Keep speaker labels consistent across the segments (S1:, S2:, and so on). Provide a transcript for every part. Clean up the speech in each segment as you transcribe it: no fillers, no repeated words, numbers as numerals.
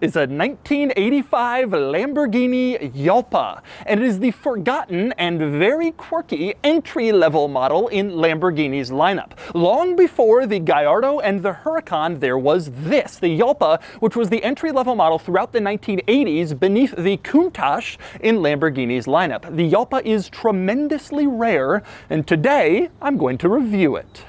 S1: is a 1985 Lamborghini Jalpa, and it is the forgotten and very quirky entry-level model in Lamborghini's lineup. Long before the Gallardo and the Huracan, there was this, the Jalpa, which was the entry-level model throughout the 1980s beneath the Countach in Lamborghini's lineup. The Jalpa is tremendously rare, and today I'm going to review it.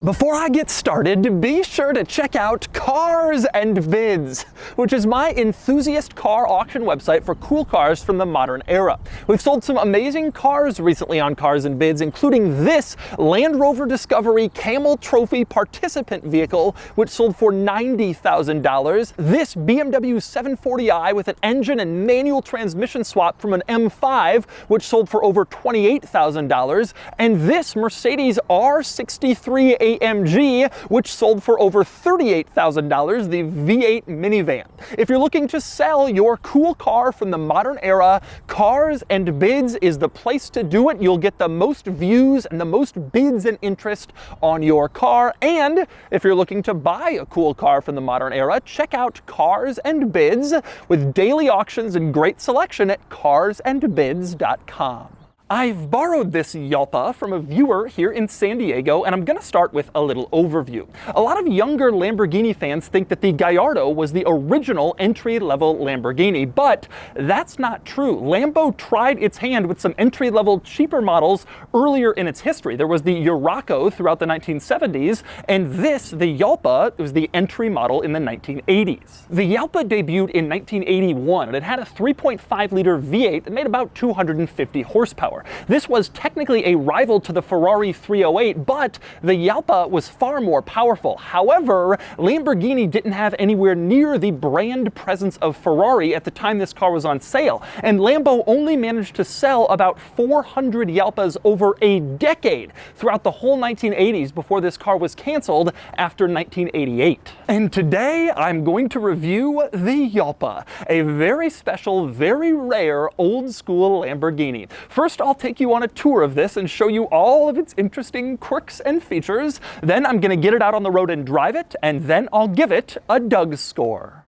S1: Before I get started, be sure to check out Cars and Bids, which is my enthusiast car auction website for cool cars from the modern era. We've sold some amazing cars recently on Cars and Bids, including this Land Rover Discovery Camel Trophy participant vehicle, which sold for $90,000, this BMW 740i with an engine and manual transmission swap from an M5, which sold for over $28,000, and this Mercedes R63 AMG, which sold for over $38,000, the V8 minivan. If you're looking to sell your cool car from the modern era, Cars and Bids is the place to do it. You'll get the most views and the most bids and interest on your car. And if you're looking to buy a cool car from the modern era, check out Cars and Bids with daily auctions and great selection at carsandbids.com. I've borrowed this Jalpa from a viewer here in San Diego, and I'm going to start with a little overview. A lot of younger Lamborghini fans think that the Gallardo was the original entry-level Lamborghini, but that's not true. Lambo tried its hand with some entry-level cheaper models earlier in its history. There was the Urraco throughout the 1970s, and this, the Jalpa, was the entry model in the 1980s. The Jalpa debuted in 1981, and it had a 3.5-liter V8 that made about 250 horsepower. This was technically a rival to the Ferrari 308, but the Jalpa was far more powerful. However, Lamborghini didn't have anywhere near the brand presence of Ferrari at the time this car was on sale, and Lambo only managed to sell about 400 Jalpas over a decade throughout the whole 1980s before this car was canceled after 1988. And today I'm going to review the Jalpa, a very special, very rare old school Lamborghini. First, I'll take you on a tour of this and show you all of its interesting quirks and features. Then I'm going to get it out on the road and drive it, and then I'll give it a Doug score.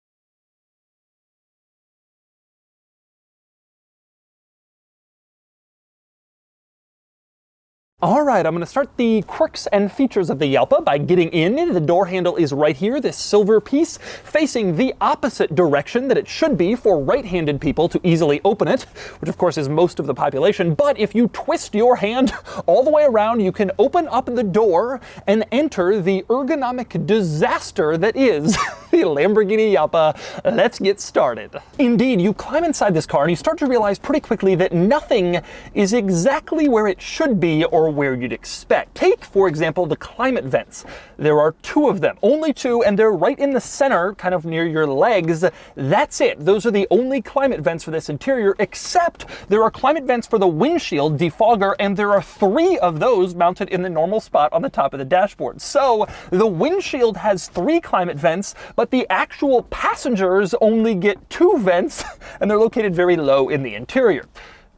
S1: Alright, I'm going to start the quirks and features of the Jalpa by getting in. The door handle is right here, this silver piece, facing the opposite direction that it should be for right-handed people to easily open it, which of course is most of the population. But if you twist your hand all the way around, you can open up the door and enter the ergonomic disaster that is the Lamborghini Jalpa. Let's get started. Indeed, you climb inside this car and you start to realize pretty quickly that nothing is exactly where it should be or where you'd expect. Take, for example, the climate vents. There are two of them, only two, and they're right in the center, kind of near your legs. That's it. Those are the only climate vents for this interior, except there are climate vents for the windshield defogger, and there are three of those mounted in the normal spot on the top of the dashboard. So the windshield has three climate vents, but the actual passengers only get two vents, and they're located very low in the interior.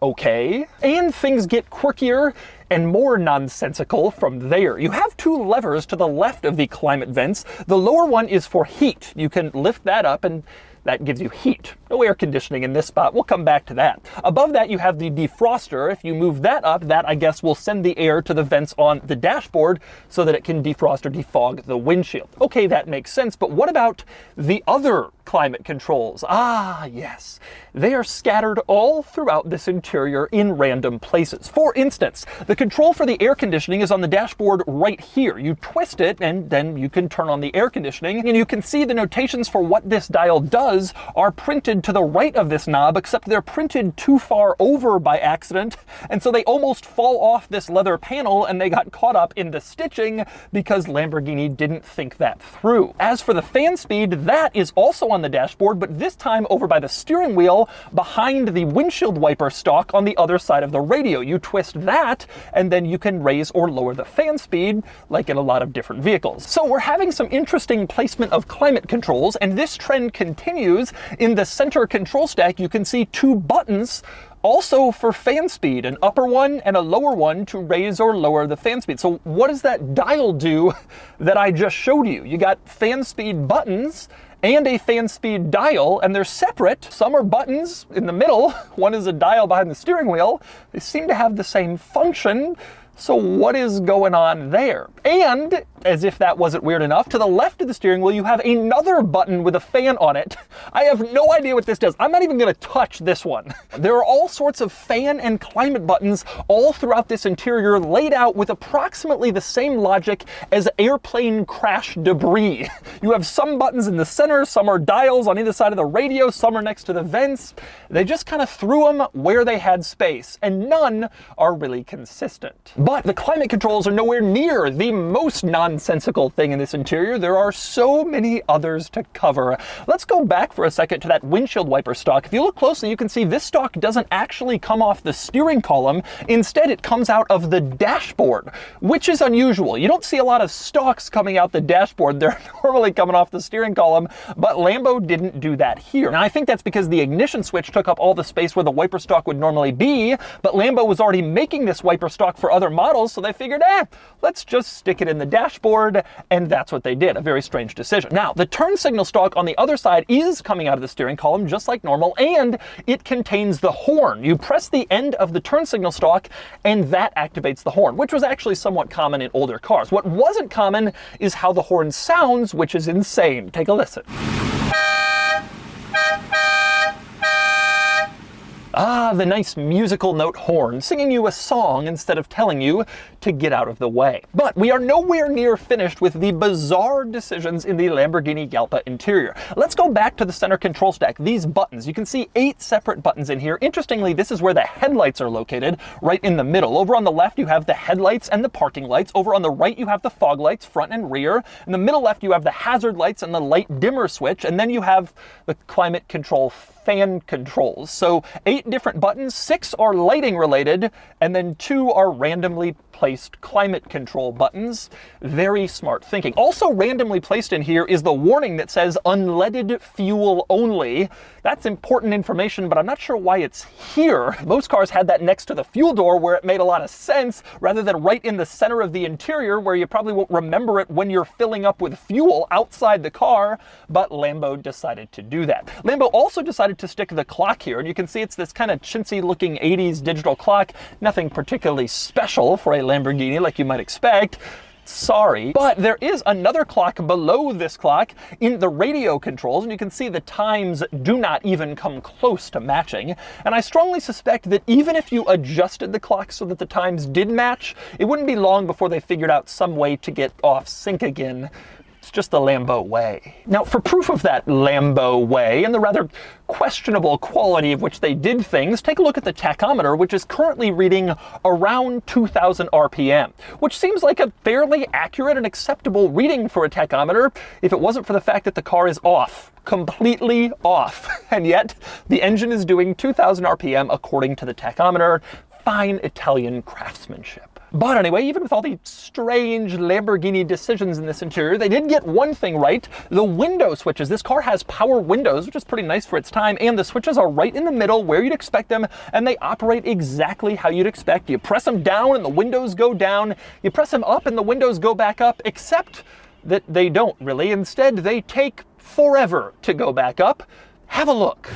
S1: Okay. And things get quirkier and more nonsensical from there. You have two levers to the left of the climate vents. The lower one is for heat. You can lift that up and that gives you heat. No air conditioning in this spot. We'll come back to that. Above that, you have the defroster. If you move that up, that, I guess, will send the air to the vents on the dashboard so that it can defrost or defog the windshield. Okay, that makes sense, but what about the other climate controls? Ah, yes. They are scattered all throughout this interior in random places. For instance, the control for the air conditioning is on the dashboard right here. You twist it, and then you can turn on the air conditioning, and you can see the notations for what this dial does are printed to the right of this knob, except they're printed too far over by accident, and so they almost fall off this leather panel, and they got caught up in the stitching because Lamborghini didn't think that through. As for the fan speed, that is also on the dashboard, but this time over by the steering wheel behind the windshield wiper stalk on the other side of the radio. You twist that, and then you can raise or lower the fan speed, like in a lot of different vehicles. So we're having some interesting placement of climate controls, and this trend continues menus, in the center control stack, you can see 2 buttons also for fan speed, an upper one and a lower one to raise or lower the fan speed. So what does that dial do that I just showed you? You got fan speed buttons and a fan speed dial, and they're separate. Some are buttons in the middle, one is a dial behind the steering wheel. They seem to have the same function. So what is going on there? And, as if that wasn't weird enough, to the left of the steering wheel you have another button with a fan on it. I have no idea what this does. I'm not even gonna touch this one. There are all sorts of fan and climate buttons all throughout this interior, laid out with approximately the same logic as airplane crash debris. You have some buttons in the center, some are dials on either side of the radio, some are next to the vents. They just kind of threw them where they had space, and none are really consistent. But the climate controls are nowhere near the most nonsensical thing in this interior. There are so many others to cover. Let's go back for a second to that windshield wiper stock. If you look closely, you can see this stock doesn't actually come off the steering column. Instead, it comes out of the dashboard, which is unusual. You don't see a lot of stocks coming out the dashboard. They're normally coming off the steering column, but Lambo didn't do that here. Now, I think that's because the ignition switch took up all the space where the wiper stock would normally be, but Lambo was already making this wiper stock for other models, so they figured, let's just stick it in the dashboard, and that's what they did. A very strange decision. Now, the turn signal stock on the other side is coming out of the steering column just like normal, and it contains the horn. You press the end of the turn signal stock, and that activates the horn, which was actually somewhat common in older cars. What wasn't common is how the horn sounds, which is insane. Take a listen. Ah, the nice musical note horn, singing you a song instead of telling you to get out of the way. But we are nowhere near finished with the bizarre decisions in the Lamborghini Jalpa interior. Let's go back to the center control stack. These buttons, you can see 8 separate buttons in here. Interestingly, this is where the headlights are located, right in the middle. Over on the left, you have the headlights and the parking lights. Over on the right, you have the fog lights, front and rear. In the middle left, you have the hazard lights and the light dimmer switch. And then you have the climate control fan controls. So 8 different buttons, 6 are lighting related, and then 2 are randomly placed climate control buttons. Very smart thinking. Also randomly placed in here is the warning that says unleaded fuel only. That's important information, but I'm not sure why it's here. Most cars had that next to the fuel door where it made a lot of sense, rather than right in the center of the interior where you probably won't remember it when you're filling up with fuel outside the car, but Lambo decided to do that. Lambo also decided to stick the clock here, and you can see it's this kind of chintzy looking 80s digital clock. Nothing particularly special for a Lamborghini like you might expect. Sorry. But there is another clock below this clock in the radio controls, and you can see the times do not even come close to matching. And I strongly suspect that even if you adjusted the clock so that the times did match, it wouldn't be long before they figured out some way to get off sync again. It's just the Lambo way. Now, for proof of that Lambo way and the rather questionable quality of which they did things, take a look at the tachometer, which is currently reading around 2,000 RPM, which seems like a fairly accurate and acceptable reading for a tachometer if it wasn't for the fact that the car is off. Completely off. And yet, the engine is doing 2,000 RPM according to the tachometer. Fine Italian craftsmanship. But anyway, even with all the strange Lamborghini decisions in this interior, they did get one thing right: the window switches. This car has power windows, which is pretty nice for its time, and the switches are right in the middle where you'd expect them, and they operate exactly how you'd expect. You press them down and the windows go down. You press them up and the windows go back up, except that they don't really. Instead, they take forever to go back up. Have a look.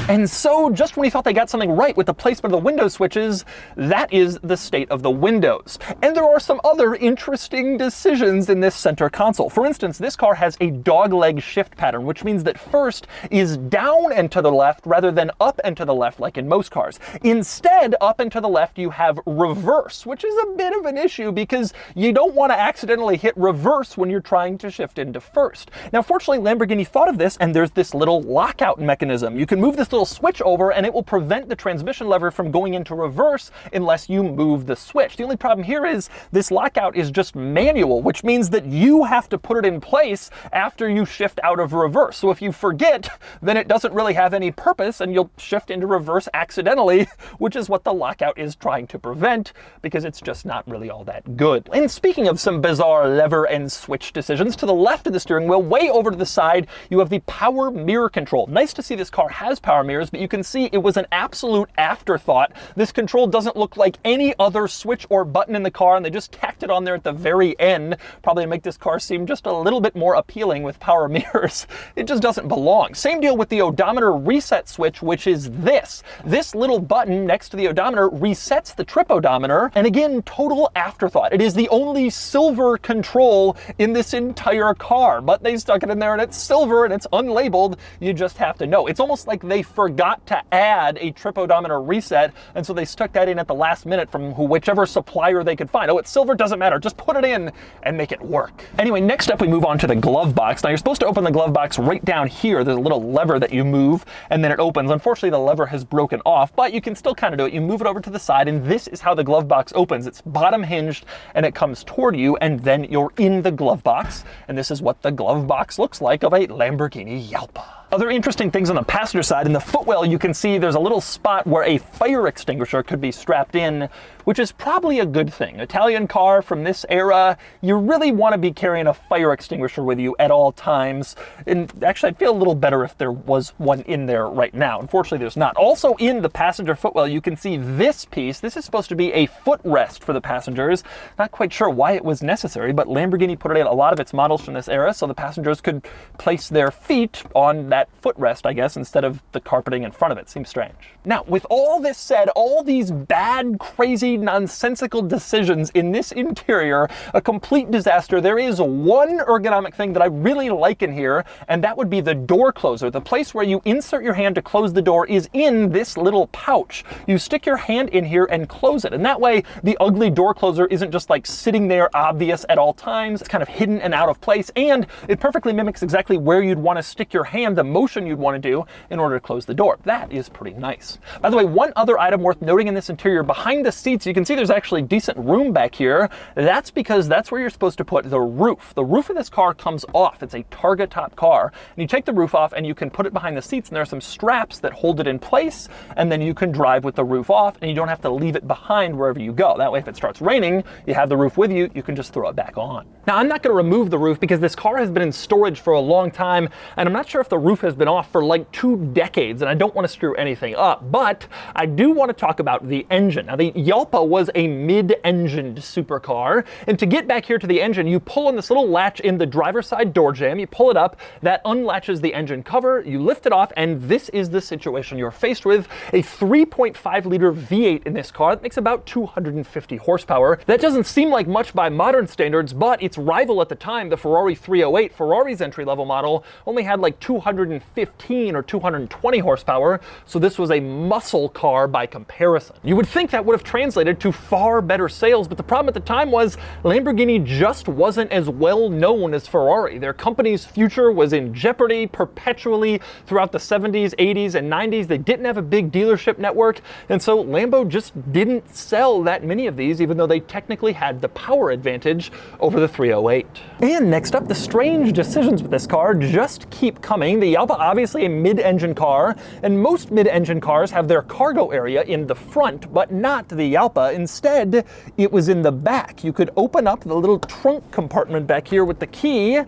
S1: And so, just when you thought they got something right with the placement of the window switches, that is the state of the windows. And there are some other interesting decisions in this center console. For instance, this car has a dogleg shift pattern, which means that first is down and to the left rather than up and to the left like in most cars. Instead, up and to the left you have reverse, which is a bit of an issue because you don't want to accidentally hit reverse when you're trying to shift into first. Now, fortunately, Lamborghini thought of this, and there's this little lockout mechanism. You can move this little switch over and it will prevent the transmission lever from going into reverse unless you move the switch. The only problem here is this lockout is just manual, which means that you have to put it in place after you shift out of reverse. So if you forget, then it doesn't really have any purpose and you'll shift into reverse accidentally, which is what the lockout is trying to prevent, because it's just not really all that good. And speaking of some bizarre lever and switch decisions, to the left of the steering wheel, way over to the side, you have the power mirror control. Nice to see this car has power mirrors, but you can see it was an absolute afterthought. This control doesn't look like any other switch or button in the car, and they just tacked it on there at the very end, probably to make this car seem just a little bit more appealing with power mirrors. It just doesn't belong. Same deal with the odometer reset switch, which is this. This little button next to the odometer resets the trip odometer, and again, total afterthought. It is the only silver control in this entire car, but they stuck it in there and it's silver and it's unlabeled. You just have to know. It's almost like they forgot to add a trip odometer reset, and so they stuck that in at the last minute from whichever supplier they could find. Oh, it's silver, doesn't matter. Just put it in and make it work. Anyway, next up we move on to the glove box. Now you're supposed to open the glove box right down here. There's a little lever that you move and then it opens. Unfortunately, the lever has broken off, but you can still kind of do it. You move it over to the side and this is how the glove box opens. It's bottom hinged and it comes toward you and then you're in the glove box. And this is what the glove box looks like of a Lamborghini Jalpa. Other interesting things on the passenger side, in the footwell you can see there's a little spot where a fire extinguisher could be strapped in, which is probably a good thing. Italian car from this era, you really want to be carrying a fire extinguisher with you at all times. And actually I'd feel a little better if there was one in there right now. Unfortunately there's not. Also in the passenger footwell you can see this piece. This is supposed to be a footrest for the passengers. Not quite sure why it was necessary, but Lamborghini put it in a lot of its models from this era so the passengers could place their feet on that footrest, I guess, instead of the carpeting in front of it. Seems strange. Now, with all this said, all these bad, crazy, nonsensical decisions in this interior, a complete disaster, there is one ergonomic thing that I really like in here, and that would be the door closer. The place where you insert your hand to close the door is in this little pouch. You stick your hand in here and close it, and that way the ugly door closer isn't just like sitting there obvious at all times. It's kind of hidden and out of place, and it perfectly mimics exactly where you'd want to stick your hand, the motion you'd want to do in order to close the door. That is pretty nice. By the way, one other item worth noting in this interior, behind the seats, you can see there's actually decent room back here. That's because that's where you're supposed to put the roof. The roof of this car comes off. It's a Targa top car. And you take the roof off and you can put it behind the seats, and there are some straps that hold it in place, and then you can drive with the roof off and you don't have to leave it behind wherever you go. That way, if it starts raining, you have the roof with you, you can just throw it back on. Now, I'm not going to remove the roof because this car has been in storage for a long time, and I'm not sure if the roof has been off for like 2 decades, and I don't want to screw anything up, but I do want to talk about the engine. Now, the Jalpa was a mid-engined supercar, and to get back here to the engine, you pull on this little latch in the driver's side door jamb, you pull it up, that unlatches the engine cover, you lift it off, and this is the situation you're faced with. A 3.5 liter V8 in this car that makes about 250 horsepower. That doesn't seem like much by modern standards, but its rival at the time, the Ferrari 308, Ferrari's entry-level model, only had like 215 or 220 horsepower, so this was a muscle car by comparison. You would think that would have translated to far better sales, but the problem at the time was Lamborghini just wasn't as well known as Ferrari. Their company's future was in jeopardy perpetually throughout the 70s, 80s, and 90s. They didn't have a big dealership network, and so Lambo just didn't sell that many of these, even though they technically had the power advantage over the 308. And next up, the strange decisions with this car just keep coming. The Jalpa, obviously a mid-engine car, and most mid-engine cars have their cargo area in the front, but not the Jalpa. Instead, it was in the back. You could open up the little trunk compartment back here with the key,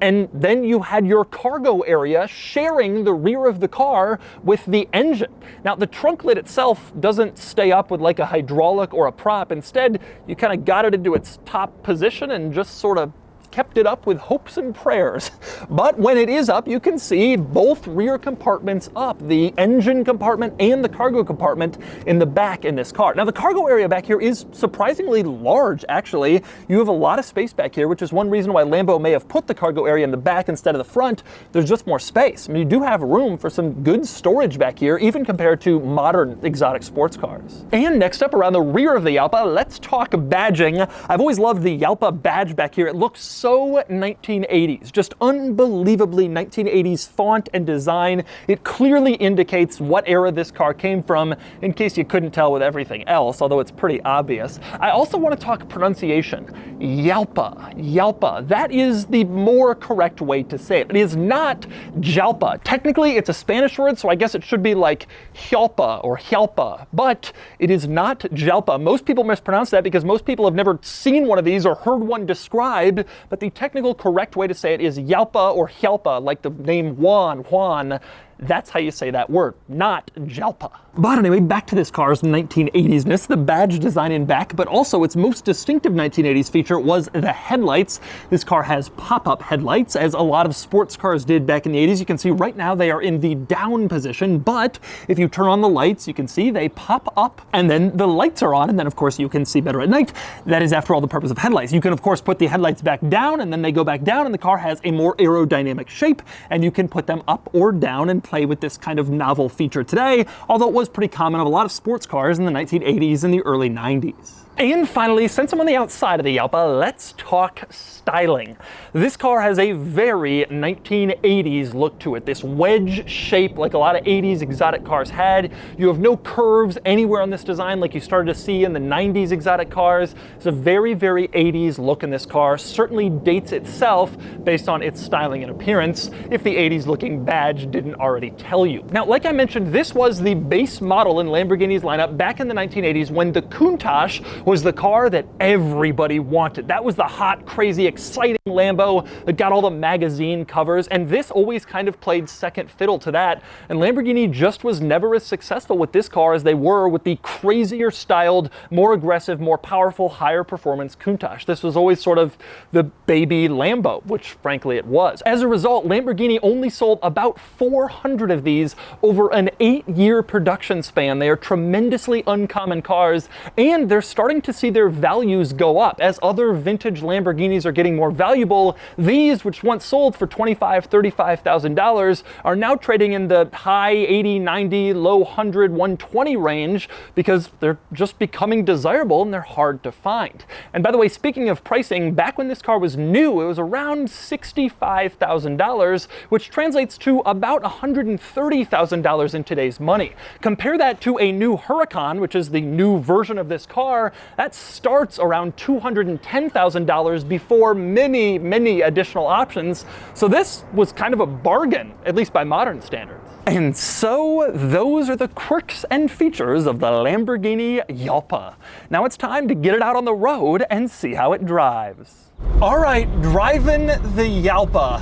S1: and then you had your cargo area sharing the rear of the car with the engine. Now, the trunk lid itself doesn't stay up with like a hydraulic or a prop. Instead, you kind of got it into its top position and just sort of kept it up with hopes and prayers. But when it is up, you can see both rear compartments up, the engine compartment and the cargo compartment in the back in this car. Now, the cargo area back here is surprisingly large, actually. You have a lot of space back here, which is one reason why Lambo may have put the cargo area in the back instead of the front. There's just more space. I mean, you do have room for some good storage back here, even compared to modern exotic sports cars. And next up, around the rear of the Jalpa, let's talk badging. I've always loved the Jalpa badge back here. It looks so 1980s, just unbelievably 1980s font and design. It clearly indicates what era this car came from, in case you couldn't tell with everything else, although it's pretty obvious. I also want to talk pronunciation. Jalpa, Jalpa. That is the more correct way to say it. It is not Jalpa. Technically, it's a Spanish word, so I guess it should be like Jalpa or Jalpa, but it is not Jalpa. Most people mispronounce that because most people have never seen one of these or heard one described, but the technical correct way to say it is Jalpa or Jalpa, like the name Juan. That's how you say that word, not Jalpa. But anyway, back to this car's 1980s-ness, the badge design in back, but also its most distinctive 1980s feature was the headlights. This car has pop-up headlights, as a lot of sports cars did back in the 80s. You can see right now they are in the down position, but if you turn on the lights, you can see they pop up, and then the lights are on, and then of course you can see better at night. That is, after all, the purpose of headlights. You can of course put the headlights back down, and then they go back down, and the car has a more aerodynamic shape, and you can put them up or down and play with this kind of novel feature today, although it was pretty common of a lot of sports cars in the 1980s and the early 90s. And finally, since I'm on the outside of the Jalpa, let's talk styling. This car has a very 1980s look to it, this wedge shape like a lot of 80s exotic cars had. You have no curves anywhere on this design like you started to see in the 90s exotic cars. It's a very, very 80s look in this car, certainly dates itself based on its styling and appearance, if the 80s looking badge didn't already tell you. Now, like I mentioned, this was the base model in Lamborghini's lineup back in the 1980s when the Countach was the car that everybody wanted. That was the hot, crazy, exciting Lambo that got all the magazine covers, and this always kind of played second fiddle to that, and Lamborghini just was never as successful with this car as they were with the crazier styled, more aggressive, more powerful, higher performance Countach. This was always sort of the baby Lambo, which frankly it was. As a result, Lamborghini only sold about 400 of these over an 8-year production span. They are tremendously uncommon cars, and they're starting to see their values go up. As other vintage Lamborghinis are getting more valuable, these, which once sold for $25,000, $35,000, are now trading in the high 80, 90, low 100, 120 range because they're just becoming desirable and they're hard to find. And by the way, speaking of pricing, back when this car was new, it was around $65,000, which translates to about $130,000 in today's money. Compare that to a new Huracan, which is the new version of this car. That starts around $210,000 before many, many additional options. So this was kind of a bargain, at least by modern standards. And so those are the quirks and features of the Lamborghini Jalpa. Now it's time to get it out on the road and see how it drives. All right, driving the Jalpa.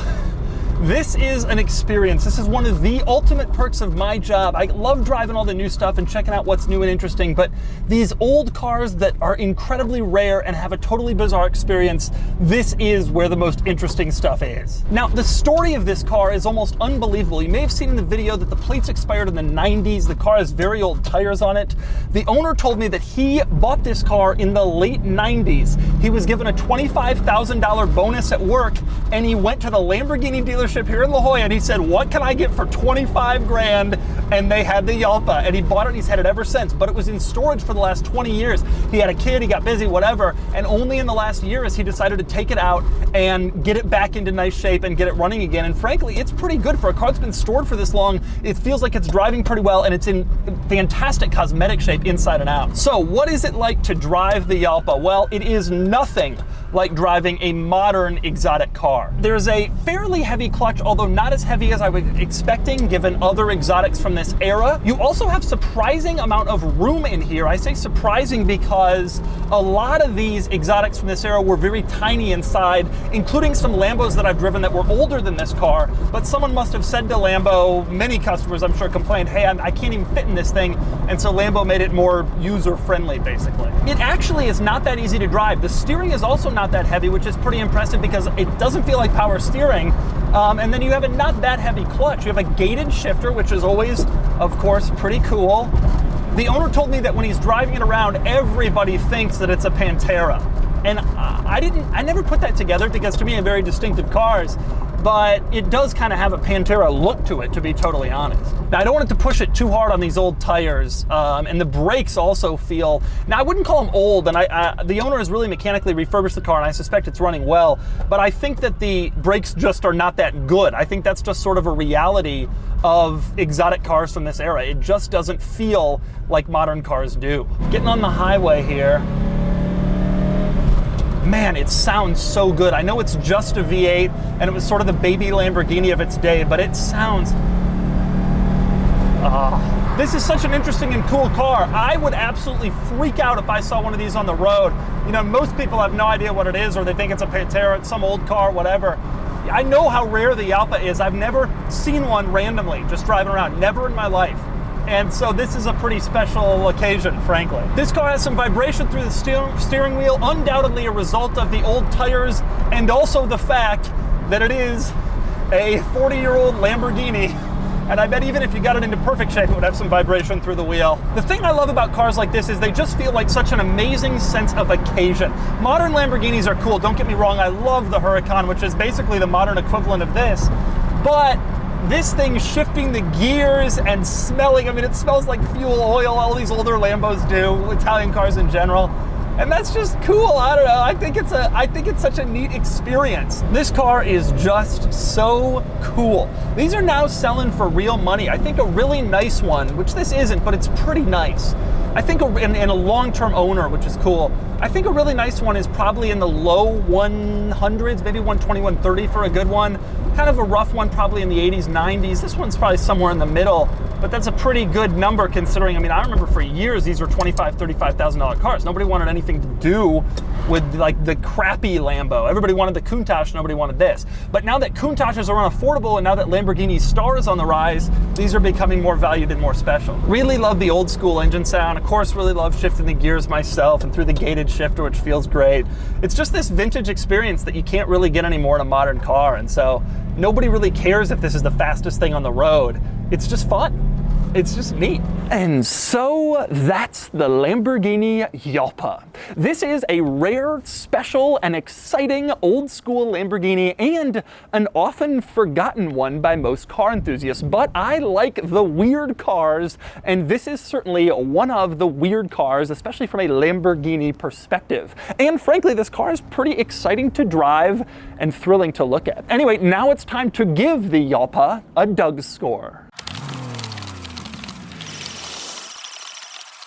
S1: This is an experience. This is one of the ultimate perks of my job. I love driving all the new stuff and checking out what's new and interesting, but these old cars that are incredibly rare and have a totally bizarre experience, this is where the most interesting stuff is. Now, the story of this car is almost unbelievable. You may have seen in the video that the plates expired in the 90s. The car has very old tires on it. The owner told me that he bought this car in the late 90s. He was given a $25,000 bonus at work, and he went to the Lamborghini dealership here in La Jolla and he said, what can I get for 25 grand? And they had the Jalpa, and he bought it and he's had it ever since, but it was in storage for the last 20 years. He had a kid, he got busy, whatever, and only in the last year has he decided to take it out and get it back into nice shape and get it running again. And frankly, it's pretty good for a car that's been stored for this long. It feels like it's driving pretty well, and it's in fantastic cosmetic shape inside and out. So what is it like to drive the Jalpa? Well, it is nothing like driving a modern exotic car. There's a fairly heavy clutch, although not as heavy as I was expecting given other exotics from this era. You also have surprising amount of room in here. I say surprising because a lot of these exotics from this era were very tiny inside, including some Lambos that I've driven that were older than this car, but someone must have said to Lambo, many customers I'm sure complained, hey, I can't even fit in this thing, and so Lambo made it more user-friendly, basically. It actually is not that easy to drive. The steering is also not that heavy, which is pretty impressive because it doesn't feel like power steering. And then you have a not that heavy clutch. You have a gated shifter, which is always, of course, pretty cool. The owner told me that when he's driving it around, everybody thinks that it's a Pantera. And I never put that together because to me, they're very distinctive cars. but it does kind of have a Pantera look to it, to be totally honest. Now, I don't want it to push it too hard on these old tires, and the brakes also feel, now I wouldn't call them old, and the owner has really mechanically refurbished the car, and I suspect it's running well, but I think that the brakes just are not that good. I think that's just sort of a reality of exotic cars from this era. It just doesn't feel like modern cars do. Getting on the highway here, man, it sounds so good. I know it's just a V8, and it was sort of the baby Lamborghini of its day, but it sounds, this is such an interesting and cool car. I would absolutely freak out if I saw one of these on the road. You know, most people have no idea what it is, or they think it's a Pantera, it's some old car, whatever. I know how rare the Jalpa is. I've never seen one randomly, just driving around, never in my life. And so this is a pretty special occasion, frankly. This car has some vibration through the steering wheel, undoubtedly a result of the old tires, and also the fact that it is a 40-year-old Lamborghini. And I bet even if you got it into perfect shape, it would have some vibration through the wheel. The thing I love about cars like this is they just feel like such an amazing sense of occasion. Modern Lamborghinis are cool, don't get me wrong, I love the Huracan, which is basically the modern equivalent of this. But this thing shifting the gears and smelling, I mean, it smells like fuel oil, all these older Lambos do, Italian cars in general. And that's just cool. I don't know. I think it's such a neat experience. This car is just so cool. These are now selling for real money. I think a really nice one, which this isn't, but it's pretty nice. I think in a long-term owner, which is cool. I think a really nice one is probably in the low 100s, maybe 120, 130 for a good one. Kind of a rough one, probably in the 80s, 90s. This one's probably somewhere in the middle, but that's a pretty good number considering, I mean, I remember for years these were $25,000, $35,000 cars. Nobody wanted anything to do with like the crappy Lambo. Everybody wanted the Countach, nobody wanted this. But now that Countaches are unaffordable and now that Lamborghini Star is on the rise, these are becoming more valued and more special. Really love the old school engine sound. Of course, really love shifting the gears myself and through the gated shifter, which feels great. It's just this vintage experience that you can't really get anymore in a modern car. And so nobody really cares if this is the fastest thing on the road. It's just fun. It's just neat. And so that's the Lamborghini Jalpa. This is a rare, special, and exciting old school Lamborghini and an often forgotten one by most car enthusiasts, but I like the weird cars, and this is certainly one of the weird cars, especially from a Lamborghini perspective. And frankly, this car is pretty exciting to drive and thrilling to look at. Anyway, now it's time to give the Jalpa a Doug's score.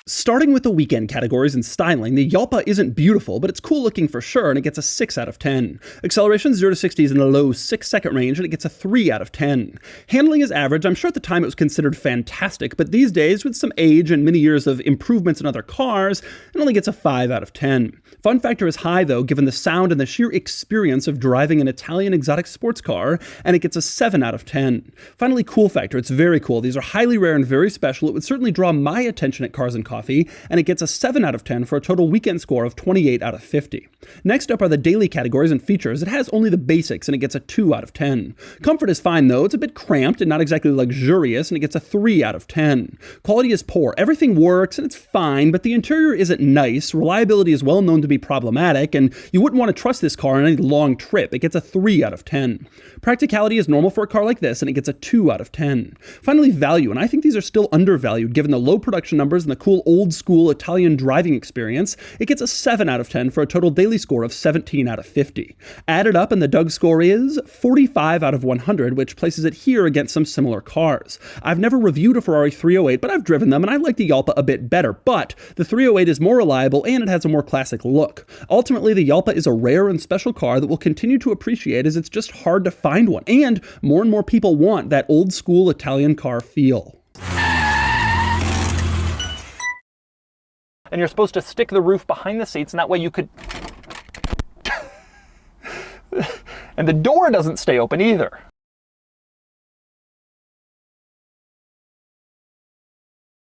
S1: Starting with the weekend categories and styling, the Jalpa isn't beautiful, but it's cool looking for sure, and it gets a 6 out of 10. Acceleration 0 to 60 is in the low 6-second range, and it gets a 3 out of 10. Handling is average. I'm sure at the time it was considered fantastic, but these days, with some age and many years of improvements in other cars, it only gets a 5 out of 10. Fun factor is high, though, given the sound and the sheer experience of driving an Italian exotic sports car, and it gets a 7 out of 10. Finally, cool factor. It's very cool. These are highly rare and very special. It would certainly draw my attention at Cars and Coffee, and it gets a 7 out of 10 for a total weekend score of 28 out of 50. Next up are the daily categories and features. It has only the basics, and it gets a 2 out of 10. Comfort is fine, though. It's a bit cramped and not exactly luxurious, and it gets a 3 out of 10. Quality is poor. Everything works, and it's fine, but the interior isn't nice. Reliability is well known to be problematic, and you wouldn't want to trust this car on any long trip. It gets a 3 out of 10. Practicality is normal for a car like this, and it gets a 2 out of 10. Finally, value, and I think these are still undervalued given the low production numbers and the cool old school Italian driving experience. It gets a 7 out of 10 for a total daily score of 17 out of 50. Added up, and the Doug score is 45 out of 100, which places it here against some similar cars. I've never reviewed a Ferrari 308, but I've driven them, and I like the Jalpa a bit better, but the 308 is more reliable and it has a more classic look. Ultimately, the Jalpa is a rare and special car that we'll continue to appreciate as it's just hard to find one, and more people want that old school Italian car feel. And you're supposed to stick the roof behind the seats, and that way you could... and the door doesn't stay open either.